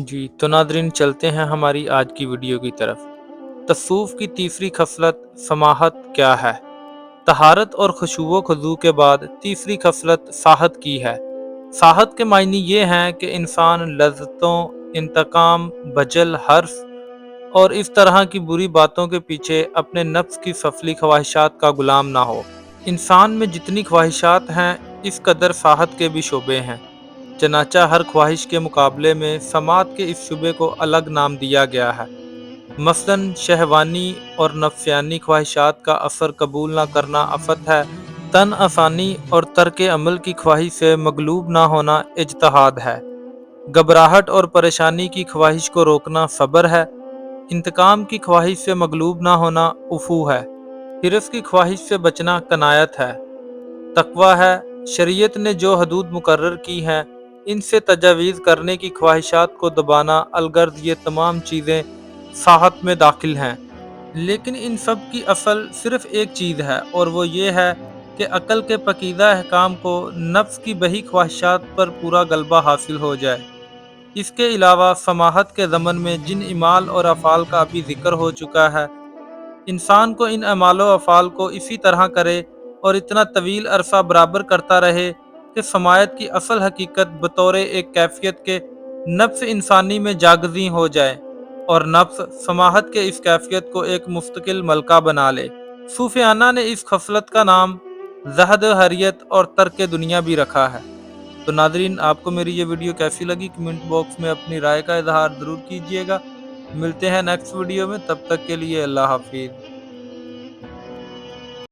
جی تو ناظرین، چلتے ہیں ہماری آج کی ویڈیو کی طرف۔ تصوف کی تیسری خصلت سماحت کیا ہے؟ طہارت اور خشوع و خضوع کے بعد تیسری خصلت ساحت کی ہے۔ ساحت کے معنی یہ ہیں کہ انسان لذتوں، انتقام، بجل، حرف اور اس طرح کی بری باتوں کے پیچھے اپنے نفس کی سفلی خواہشات کا غلام نہ ہو۔ انسان میں جتنی خواہشات ہیں، اس قدر ساحت کے بھی شعبے ہیں۔ چنانچہ ہر خواہش کے مقابلے میں سماعت کے اس شعبے کو الگ نام دیا گیا ہے۔ مثلاً شہوانی اور نفسیانی خواہشات کا اثر قبول نہ کرنا آفت ہے، تن آسانی اور ترک عمل کی خواہش سے مغلوب نہ ہونا اجتہاد ہے، گھبراہٹ اور پریشانی کی خواہش کو روکنا صبر ہے، انتقام کی خواہش سے مغلوب نہ ہونا عفو ہے، حرص کی خواہش سے بچنا قناعت ہے، تقویٰ ہے۔ شریعت نے جو حدود مقرر کی ہیں، ان سے تجاوز کرنے کی خواہشات کو دبانا، الغرض یہ تمام چیزیں ساحت میں داخل ہیں۔ لیکن ان سب کی اصل صرف ایک چیز ہے، اور وہ یہ ہے کہ عقل کے پاکیزہ احکام کو نفس کی بہی خواہشات پر پورا غلبہ حاصل ہو جائے۔ اس کے علاوہ سماحت کے ضمن میں جن اعمال اور افعال کا ابھی ذکر ہو چکا ہے، انسان کو ان اعمال و افعال کو اسی طرح کرے اور اتنا طویل عرصہ برابر کرتا رہے کہ سماحت کی اصل حقیقت بطور ایک کیفیت کے نفس انسانی میں جاگزیں ہو جائے، اور نفس سماحت کے اس کیفیت کو ایک مستقل ملکہ بنا لے۔ صوفیانہ نے اس خصلت کا نام زہد، حریت اور ترک دنیا بھی رکھا ہے۔ تو ناظرین، آپ کو میری یہ ویڈیو کیسی لگی؟ کمنٹ باکس میں اپنی رائے کا اظہار ضرور کیجیے گا۔ ملتے ہیں نیکسٹ ویڈیو میں، تب تک کے لیے اللہ حافظ۔